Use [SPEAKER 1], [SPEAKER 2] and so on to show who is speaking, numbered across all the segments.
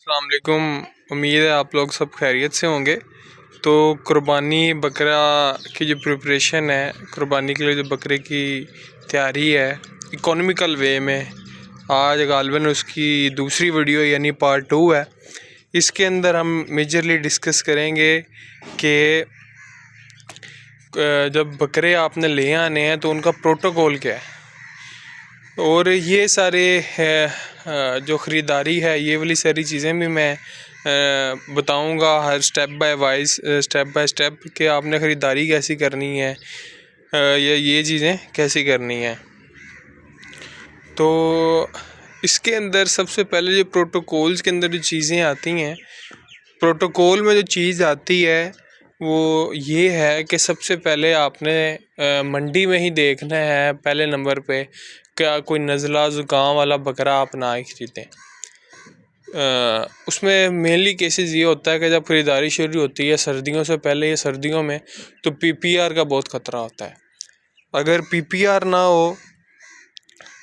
[SPEAKER 1] अस्सलाम वालेकुम। उम्मीद है आप लोग सब खैरियत से होंगे। तो कुर्बानी बकरा की जो प्रिपरेशन है, कुर्बानी के लिए जो बकरे की तैयारी है इकोनॉमिकल वे में, आज गालिबन उसकी दूसरी वीडियो यानी पार्ट 2 है। इसके अंदर हम मेजरली डिस्कस करेंगे कि जब बकरे आपने ले आने हैं तो उनका प्रोटोकॉल क्या है, और ये सारे जो ख़रीदारी है ये वाली सारी चीज़ें भी मैं बताऊंगा हर स्टेप बाय स्टेप कि आपने ख़रीदारी कैसी करनी है या ये चीज़ें कैसी करनी है। तो इसके अंदर सबसे पहले जो प्रोटोकॉल्स के अंदर जो चीज़ें आती हैं, प्रोटोकॉल में जो चीज़ आती है वो ये है कि सबसे पहले आपने मंडी में ही देखना है पहले नंबर पे क्या कोई नज़ला ज़ुकाम वाला बकरा आप ना ही ख़रीदें। उसमें मेनली केसेस ये होता है कि जब ख़रीदारी शुरू होती है सर्दियों से पहले या सर्दियों में, तो पीपीआर का बहुत ख़तरा होता है। अगर पीपीआर ना हो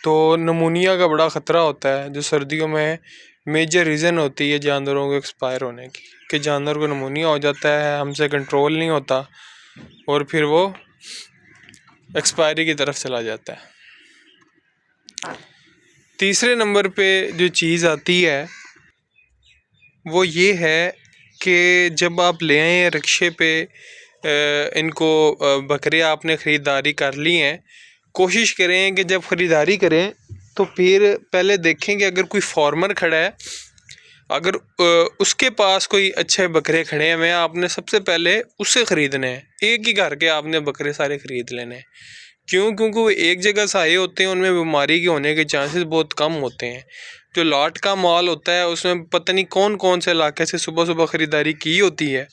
[SPEAKER 1] तो नमूनिया का बड़ा ख़तरा होता है, जो सर्दियों में मेजर रीज़न होती है जानवरों को एक्सपायर होने की, कि जानवर को नमूनिया हो जाता है, हमसे कंट्रोल नहीं होता और फिर वो एक्सपायरी की तरफ चला जाता है। तीसरे नंबर पे जो चीज़ आती है वो ये है कि जब आप ले आए रिक्शे पे इनको बकरे आपने ख़रीदारी कर ली हैं, कोशिश करें कि जब ख़रीदारी करें तो फिर पहले देखें कि अगर कोई फार्मर खड़ा है, अगर उसके पास कोई अच्छे बकरे खड़े हुए हैं, आपने सबसे पहले उससे ख़रीदने हैं। एक ही घर के आपने बकरे सारे ख़रीद लेने हैं। क्योंकि वो एक जगह से आए होते हैं, उनमें बीमारी के होने के चांसेस बहुत कम होते हैं। जो लाट का माल होता है उसमें पता नहीं कौन कौन से इलाके से सुबह सुबह ख़रीदारी की होती है,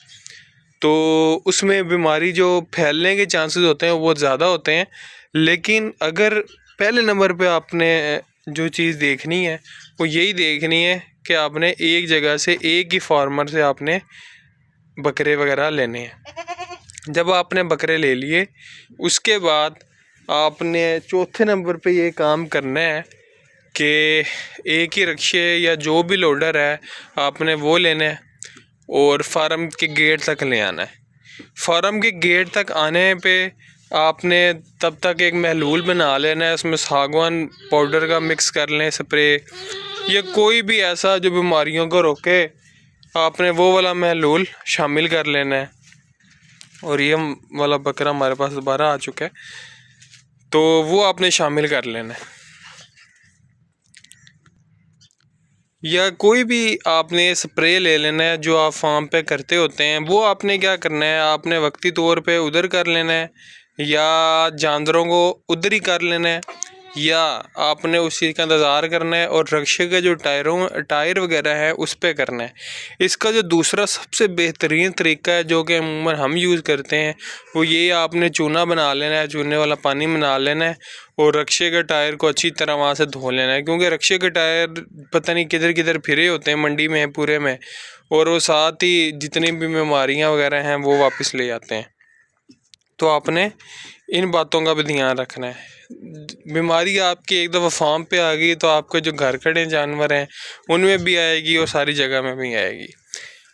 [SPEAKER 1] तो उसमें बीमारी जो फैलने के चांसेस होते हैं वो बहुत ज़्यादा होते हैं। लेकिन अगर पहले नंबर पे आपने जो चीज़ देखनी है वो यही देखनी है कि आपने एक जगह से एक ही फार्मर से आपने बकरे वगैरह लेने हैं। जब आपने बकरे ले लिए उसके बाद आपने चौथे नंबर पे ये काम करना है कि एक ही रिक्शे या जो भी लोडर है आपने वो लेना है और फार्म के गेट तक ले आना है। फार्म के गेट तक आने पे आपने तब तक एक महलूल बना लेना है, उसमें सागवान पाउडर का मिक्स कर लें, स्प्रे या कोई भी ऐसा जो बीमारियों को रोके, आपने वो वाला महलूल शामिल कर लेना है। और ये वाला बकरा हमारे पास दोबारा आ चुका है, तो वो आपने शामिल कर लेना है। या कोई भी आपने स्प्रे ले लेना है जो आप फार्म पे करते होते हैं, वो आपने क्या करना है, आपने वक्ती तौर पे उधर कर लेना है या जानवरों को उधर ही कर लेना है, या आपने उस चीज़ का इंतज़ार करना है और रिक्शे के जो टायर वगैरह है उस पर करना है। इसका जो दूसरा सबसे बेहतरीन तरीका है जो कि अमूमन हम यूज़ करते हैं वो ये, आपने चूना बना लेना है, चूने वाला पानी बना लेना है और रिक्शे के टायर को अच्छी तरह वहाँ से धो लेना है। क्योंकि रिक्शे के टायर पता नहीं किधर किधर फिरे होते हैं मंडी में पूरे में, और वो साथ ही जितनी भी बीमारियाँ वगैरह हैं वो वापस ले जाते हैं। तो आपने इन बातों का भी ध्यान रखना है। बीमारी आपकी एक दफ़ा फार्म पे आ गई तो आपके जो घर खड़े जानवर हैं उनमें भी आएगी और सारी जगह में भी आएगी।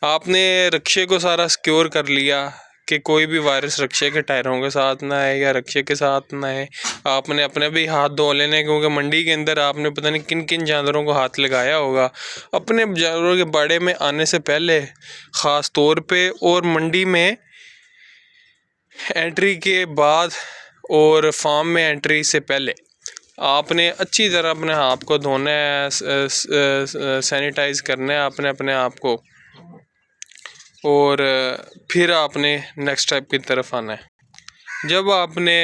[SPEAKER 1] आपने रिक्शे को सारा सिक्योर कर लिया कि कोई भी वायरस रिक्शे के टायरों के साथ ना आए या रिक्शे के साथ ना आए। आपने अपने भी हाथ धो लेने, क्योंकि मंडी के अंदर आपने पता नहीं किन किन जानवरों को हाथ लगाया होगा। अपने जानवरों के बाड़े में आने से पहले ख़ास तौर पे और मंडी में एंट्री के बाद और फार्म में एंट्री से पहले आपने अच्छी तरह अपने हाथ को धोना है, सैनिटाइज़ करना है आपने अपने आप को, और फिर आपने नेक्स्ट स्टेप की तरफ आना है। जब आपने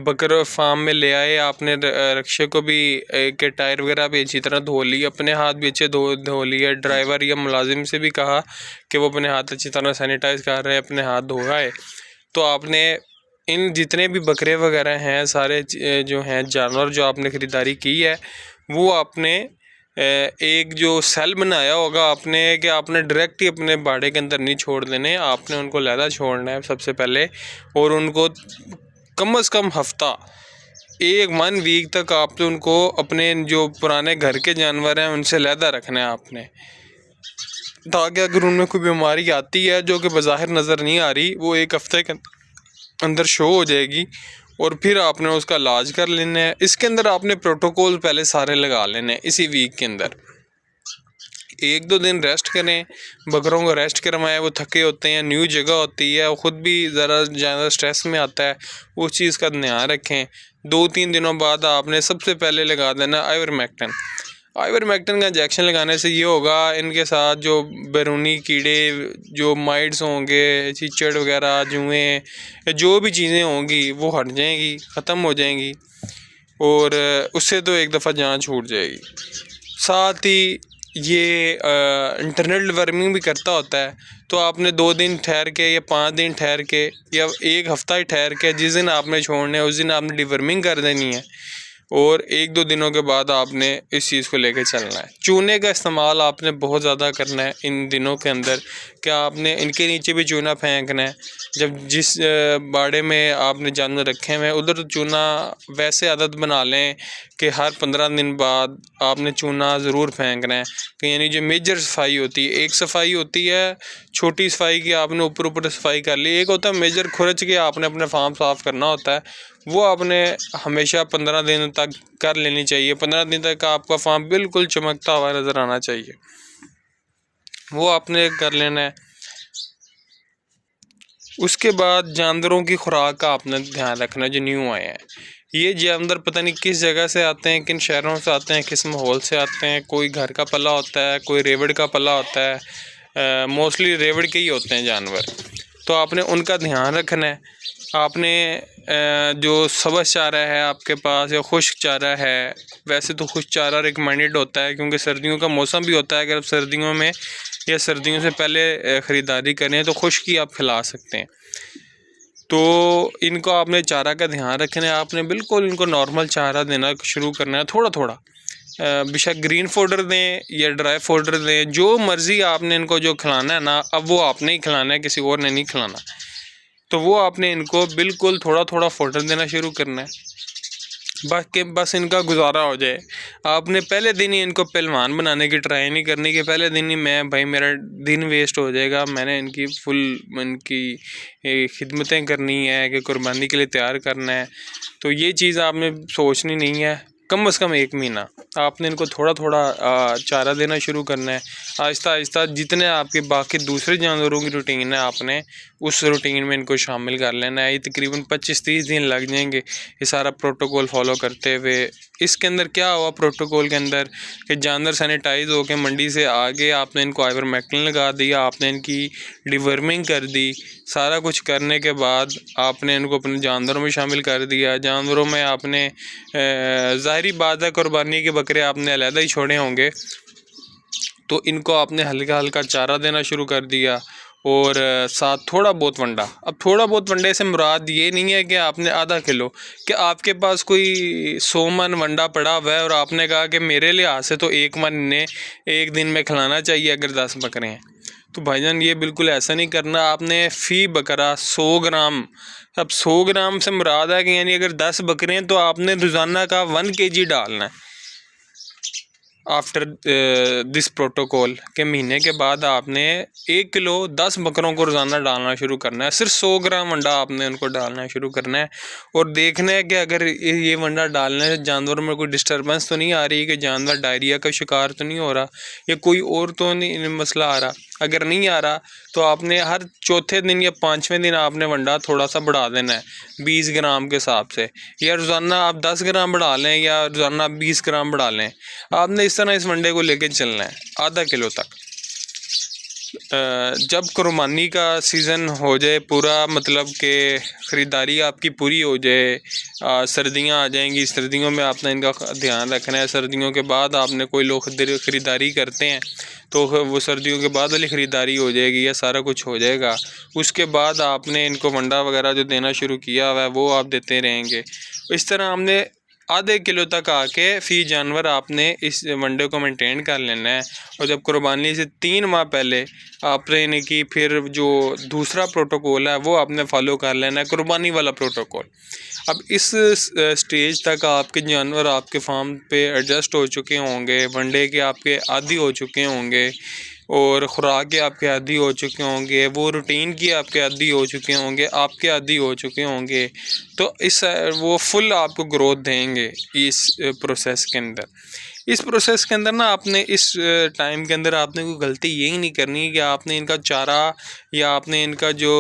[SPEAKER 1] बकरा फार्म में ले आए, आपने रिक्शे को भी के टायर वगैरह भी अच्छी तरह धो लिए, अपने हाथ भी अच्छे धो लिए। ड्राइवर या मुलाजिम से भी कहा कि वो अपने हाथ अच्छी तरह सैनिटाइज़ कर रहे हैं, अपने हाथ धो आए। तो आपने इन जितने भी बकरे वगैरह हैं, सारे जो हैं जानवर जो आपने ख़रीदारी की है, वो आपने एक जो सेल बनाया होगा आपने, कि आपने डायरेक्ट ही अपने बाड़े के अंदर नहीं छोड़ देने, आपने उनको लहदा छोड़ना है सबसे पहले, और उनको कम से कम हफ्ता 1 वीक तक आपने उनको अपने जो पुराने घर के जानवर हैं उनसे लहदा रखना है आपने। ताकि अगर उनमें कोई बीमारी आती है जो कि बज़ाहिर नज़र नहीं आ रही, वो 1 हफ़्ते के अंदर शो हो जाएगी और फिर आपने उसका इलाज कर लेना है। इसके अंदर आपने प्रोटोकॉल पहले सारे लगा लेने हैं। इसी वीक के अंदर 1-2 दिन रेस्ट करें, बकरों को रेस्ट करवाएं, वो थके होते हैं, न्यू जगह होती है, वो ख़ुद भी ज़रा ज़्यादा स्ट्रेस में आता है, उस चीज़ का ध्यान रखें। 2-3 दिनों बाद आपने सबसे पहले लगा देना आइवरमेक्टिन। आइवरमेक्टिन का इंजेक्शन लगाने से ये होगा, इनके साथ जो बैरूनी कीड़े, जो माइट्स होंगे, चीचड़ वगैरह, जुएँ, जो भी चीज़ें होंगी वो हट जाएंगी, ख़त्म हो जाएंगी और उससे तो एक दफ़ा जान छूट जाएगी। साथ ही ये इंटरनल डिवर्मिंग भी करता होता है, तो आपने 2 दिन ठहर के या 5 दिन ठहर के या 1 हफ़्ता ही ठहर के, जिस दिन आपने छोड़ना है उस दिन आपने डिवर्मिंग कर देनी है और 1-2 दिनों के बाद आपने इस चीज़ को लेके चलना है। चूने का इस्तेमाल आपने बहुत ज़्यादा करना है इन दिनों के अंदर, क्या आपने इनके नीचे भी चूना फेंकना है। जब जिस बाड़े में आपने जानवर रखे हुए हैं उधर चूना वैसे आदत बना लें कि हर 15 दिन बाद आपने चूना ज़रूर फेंकना है। कि यानी जो मेजर सफाई होती है, एक सफाई होती है छोटी सफाई की, आपने ऊपर ऊपर सफाई कर ली, एक होता है मेजर खुरच के आपने अपने फार्म साफ़ करना होता है, वो आपने हमेशा 15 दिन तक कर लेनी चाहिए। 15 दिन तक आपका फार्म बिल्कुल चमकता हुआ नज़र आना चाहिए, वो आपने कर लेना है। उसके बाद जानवरों की खुराक का आपने ध्यान रखना। जो न्यू आए हैं ये जानवर पता नहीं किस जगह से आते हैं, किन शहरों से आते हैं, किस माहौल से आते हैं। कोई घर का पला होता है, कोई रेवड़ का पला होता है, मोस्टली रेवड़ के ही होते हैं जानवर, तो आपने उनका ध्यान रखना है। आपने जो सब्ज़ चारा है आपके पास या खुश्क चारा है, वैसे तो खुश्क चारा रिकमेंडेड होता है क्योंकि सर्दियों का मौसम भी होता है। अगर आप सर्दियों में या सर्दियों से पहले ख़रीदारी करें तो खुश्क ही आप खिला सकते हैं। तो इनको आपने चारा का ध्यान रखना है। आपने बिल्कुल इनको नॉर्मल चारा देना शुरू करना है, थोड़ा थोड़ा, बेशक ग्रीन फोडर दें या ड्राई फोडर दें, जो मर्ज़ी आपने इनको जो खिलाना है ना, अब वो आपने ही खिलाना है, किसी और ने नहीं खिलाना। तो वो आपने इनको बिल्कुल थोड़ा थोड़ा फोडर देना शुरू करना है, बस इनका गुजारा हो जाए। आपने पहले दिन ही इनको पहलवान बनाने की ट्राई नहीं करनी कि पहले दिन ही मेरा दिन वेस्ट हो जाएगा, मैंने इनकी फुल इनकी खिदमतें करनी है कि कुर्बानी के लिए तैयार करना है। तो ये चीज़ आपने सोचनी नहीं है। कम से कम 1 महीना आपने इनको थोड़ा थोड़ा चारा देना शुरू करना है। आहिस्ता आहिस्ता जितने आपके बाकी दूसरे जानवरों की रूटीन है, आपने उस रूटीन में इनको शामिल कर लेना है। ये तकरीबन 25-30 दिन लग जाएंगे ये सारा प्रोटोकॉल फॉलो करते हुए। इसके अंदर क्या हुआ प्रोटोकॉल के अंदर कि जानवर सैनिटाइज होकर मंडी से आगे आपने इनको आइवरमेक्टिन लगा दिया, आपने इनकी डिवर्मिंग कर दी। सारा कुछ करने के बाद आपने इनको अपने जानवरों में शामिल कर दिया। जानवरों में आपने ज़ाहिरी बात है कुर्बानी के बकरे आपने अलहदा ही छोड़े होंगे, तो इनको आपने हल्का हल्का चारा देना शुरू कर दिया और साथ थोड़ा बहुत वंडा। अब थोड़ा बहुत वंडे से मुराद ये नहीं है कि आपने आधा किलो, कि आपके पास कोई 100 मन वंडा पड़ा हुआ है और आपने कहा कि मेरे लिहाज से तो 1 मन ने 1 दिन में खिलाना चाहिए अगर 10 बकरे हैं। तो भाईजान ये बिल्कुल ऐसा नहीं करना। आपने फ़ी बकरा 100 ग्राम, अब 100 ग्राम से मुराद है कि यानी अगर 10 बकरे हैं तो आपने रोज़ाना का 1 kg डालना है। आफ्टर दिस प्रोटोकॉल के महीने के बाद आपने 1 किलो 10 बकरों को रोज़ाना डालना शुरू करना है। सिर्फ 100 ग्राम वंडा आपने उनको डालना शुरू करना है और देखना है कि अगर ये वंडा डालने से जानवरों में कोई डिस्टर्बेंस तो नहीं आ रही, कि जानवर डायरिया का शिकार तो नहीं हो रहा या कोई और तो नहीं मसला आ रहा। अगर नहीं आ रहा तो आपने हर चौथे दिन या 5वें दिन आपने वंडा थोड़ा सा बढ़ा देना है 20 ग्राम के हिसाब से, या रोज़ाना आप 10 ग्राम बढ़ा लें या रोज़ाना 20 ग्राम बढ़ा लें। आपने इस तरह इस वंडे को लेके चलना है आधा किलो तक। जब कुर्बानी का सीज़न हो जाए पूरा, मतलब कि ख़रीदारी आपकी पूरी हो जाए, सर्दियां आ जाएंगी, सर्दियों में आपने इनका ध्यान रखना है। सर्दियों के बाद आपने कोई लोग ख़रीदारी करते हैं तो वो सर्दियों के बाद वाली ख़रीदारी हो जाएगी या सारा कुछ हो जाएगा। उसके बाद आपने इनको वंडा वगैरह जो देना शुरू किया हुआ है वो आप देते रहेंगे। इस तरह हमने आधे किलो तक आके फ़ी जानवर आपने इस वनडे को मेंटेन कर लेना है। और जब कुर्बानी से 3 माह पहले आपने इनकी फिर जो दूसरा प्रोटोकॉल है वो आपने फॉलो कर लेना है, कुर्बानी वाला प्रोटोकॉल। अब इस स्टेज तक आपके जानवर आपके फार्म पे एडजस्ट हो चुके होंगे, वनडे के आपके आदी हो चुके होंगे, और ख़ुराक के आपके आदी हो चुके होंगे, वो रूटीन की आपके आदी हो चुके होंगे, आपके आदी हो चुके होंगे, तो इस वो फुल आपको ग्रोथ देंगे इस प्रोसेस के अंदर। इस प्रोसेस के अंदर ना आपने इस टाइम के अंदर आपने कोई गलती यही नहीं करनी कि आपने इनका चारा या आपने इनका जो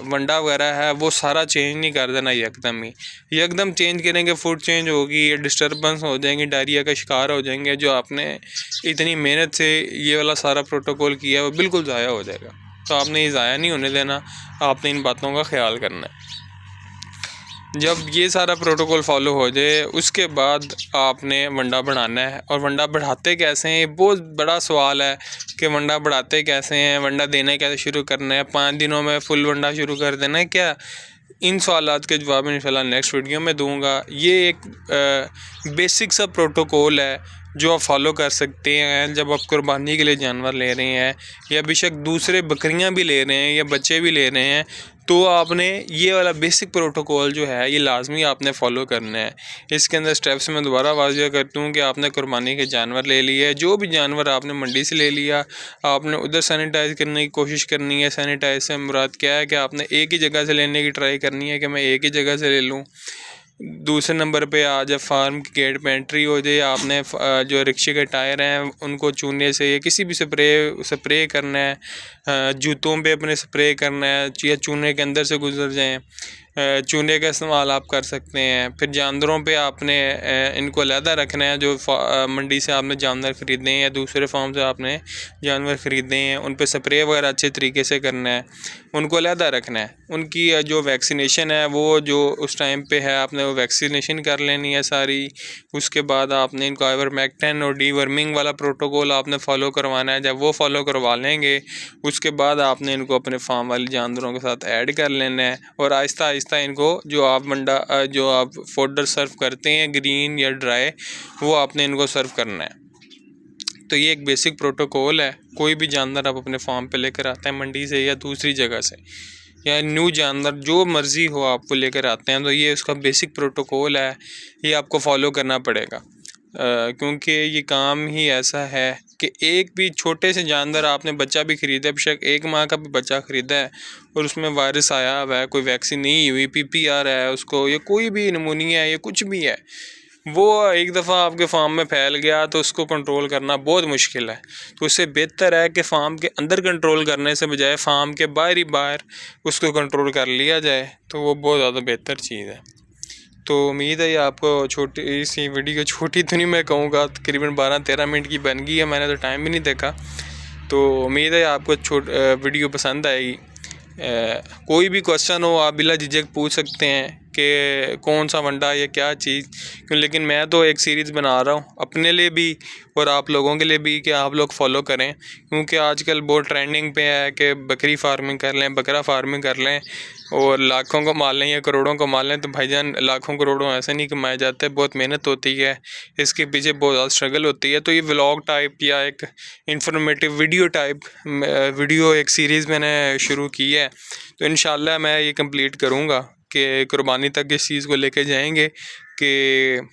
[SPEAKER 1] वंडा वगैरह है वो सारा चेंज नहीं कर देना एकदम चेंज करेंगे, फूड चेंज होगी, डिस्टर्बेंस हो जाएंगी, डायरिया का शिकार हो जाएंगे। जो आपने इतनी मेहनत से ये वाला सारा प्रोटोकॉल किया है वो बिल्कुल ज़ाया हो जाएगा। तो आपने ये ज़ाया नहीं होने देना, आपने इन बातों का ख्याल करना है। जब ये सारा प्रोटोकॉल फॉलो हो जाए उसके बाद आपने वंडा बढ़ाना है। और वंडा बढ़ाते कैसे हैं, ये बहुत बड़ा सवाल है कि वंडा बढ़ाते कैसे हैं, वंडा देना कैसे शुरू करना है, 5 दिनों में फुल वंडा शुरू कर देना है क्या? इन सवालात के जवाब इंशाल्लाह नेक्स्ट वीडियो में दूंगा। ये एक बेसिक सा प्रोटोकॉल है जो आप फॉलो कर सकते हैं जब आप कुर्बानी के लिए जानवर ले रहे हैं, या बेशक दूसरे बकरियां भी ले रहे हैं या बच्चे भी ले रहे हैं, तो आपने ये वाला बेसिक प्रोटोकॉल जो है ये लाजमी आपने फ़ॉलो करना है। इसके अंदर स्टेप्स मैं दोबारा वाज़िया करता हूँ कि आपने कुर्बानी के जानवर ले लिए, जो भी जानवर आपने मंडी से ले लिया, आपने उधर सैनिटाइज़ करने की कोशिश करनी है। सैनिटाइज से मुराद क्या है कि आपने एक ही जगह से लेने की ट्राई करनी है कि मैं एक ही जगह से ले लूँ। दूसरे नंबर पे आ जब फार्म की गेट पे एंट्री हो जाए, आपने जो रिक्शे के टायर हैं उनको चूने से या किसी भी स्प्रे करना है, जूतों पे अपने स्प्रे करना है या चूने के अंदर से गुजर जाएं, चूने का इस्तेमाल आप कर सकते हैं। फिर जानवरों पे आपने इनको अलहदा रखना है। जो मंडी से आपने जानवर ख़रीदे हैं या दूसरे फार्म से आपने जानवर ख़रीदे हैं उन पे स्प्रे वगैरह अच्छे तरीके से करना है, उनको अलहदा रखना है। उनकी जो वैक्सीनेशन है वो जो उस टाइम पे है आपने वो वैक्सीनेशन कर लेनी है सारी। उसके बाद आपने इनको आइवरमेक्टिन और डीवर्मिंग वाला प्रोटोकॉल आपने फ़ॉलो करवाना है। जब वो फॉलो करवा लेंगे उसके बाद आपने इनको अपने फार्म वाले जानवरों के साथ ऐड कर लेना है। और आहिस्ता आहिस्ता इनको जो आप फोडर सर्व करते हैं ग्रीन या ड्राई, वो आपने इनको सर्व करना है। तो ये एक बेसिक प्रोटोकॉल है। कोई भी जानवर आप अपने फार्म पे लेकर आते हैं मंडी से या दूसरी जगह से, या न्यू जानवर जो मर्ज़ी हो आपको लेकर आते हैं, तो ये उसका बेसिक प्रोटोकॉल है, ये आपको फॉलो करना पड़ेगा। क्योंकि ये काम ही ऐसा है कि एक भी छोटे से जानवर आपने बच्चा भी ख़रीदा है, बेशक 1 माह का भी बच्चा ख़रीदा है और उसमें वायरस आया हुआ है, कोई वैक्सीन नहीं हुई, PPR है उसको, या कोई भी निमोनिया है या कुछ भी है, वो एक दफ़ा आपके फार्म में फैल गया तो उसको कंट्रोल करना बहुत मुश्किल है। तो उससे बेहतर है कि फार्म के अंदर कंट्रोल करने से बजाय फार्म के बाहर ही बाहर उसको कंट्रोल कर लिया जाए, तो वो बहुत ज़्यादा बेहतर चीज़ है। तो उम्मीद है ये आपको छोटी सी वीडियो, छोटी तो नहीं मैं कहूँगा, तकरीबन 12-13 मिनट की बन गई है, मैंने तो टाइम भी नहीं देखा। तो उम्मीद है आपको वीडियो पसंद आएगी। कोई भी क्वेश्चन हो आप बिला झिझक पूछ सकते हैं कि कौन सा वंडा या क्या चीज़ क्यों। लेकिन मैं तो एक सीरीज़ बना रहा हूँ अपने लिए भी और आप लोगों के लिए भी कि आप लोग फॉलो करें, क्योंकि आजकल बहुत ट्रेंडिंग पे है कि बकरी फार्मिंग कर लें, बकरा फार्मिंग कर लें और लाखों को मार लें या करोड़ों को मार लें। तो भाईजान लाखों करोड़ों ऐसे नहीं कमाए जाते, बहुत मेहनत होती है, इसके पीछे बहुत ज़्यादा स्ट्रगल होती है। तो ये व्लॉग टाइप या एक इंफॉर्मेटिव वीडियो टाइप वीडियो एक सीरीज़ मैंने शुरू की है। तो इंशाल्लाह मैं ये कंप्लीट करूँगा कि कुर्बानी तक इस चीज़ को लेके जाएंगे कि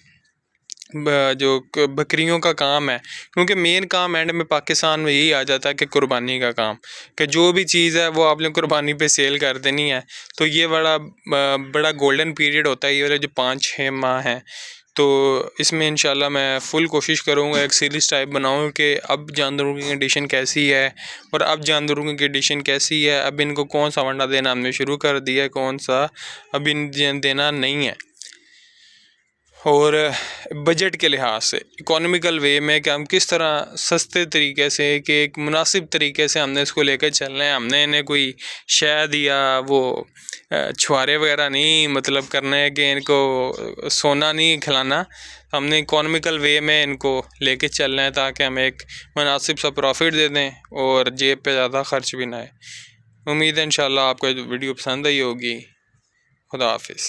[SPEAKER 1] जो बकरियों का काम है, क्योंकि मेन काम एंड में पाकिस्तान में यही आ जाता है कि कुर्बानी का काम, कि जो भी चीज़ है वो आपने कुर्बानी पे सेल कर देनी है। तो ये बड़ा गोल्डन पीरियड होता है ये वाला जो 5-6 माह हैं। तो इसमें इंशाल्लाह मैं फ़ुल कोशिश करूँगा एक सीरीज़ टाइप बनाऊँ कि अब जानवरों की कंडीशन कैसी है और अब जानवरों की कंडीशन कैसी है, अब इनको कौन सा वंडा देना हमने शुरू कर दिया है, कौन सा अब देना नहीं है। और बजट के लिहाज से इकोनॉमिकल वे में कि हम किस तरह सस्ते तरीके से कि एक मुनासिब तरीके से हमने इसको लेकर चलना है। हमने इन्हें कोई शहद या वो छुआरे वगैरह नहीं मतलब करने है कि इनको सोना नहीं खिलाना, हमने इकोनॉमिकल वे में इनको लेके चलना है ताकि हमें एक मुनासिब सा प्रॉफिट दे दें और जेब पे ज़्यादा ख़र्च भी ना आए। उम्मीद है इंशाल्लाह आपको वीडियो पसंद आई होगी। खुदा हाफिज़।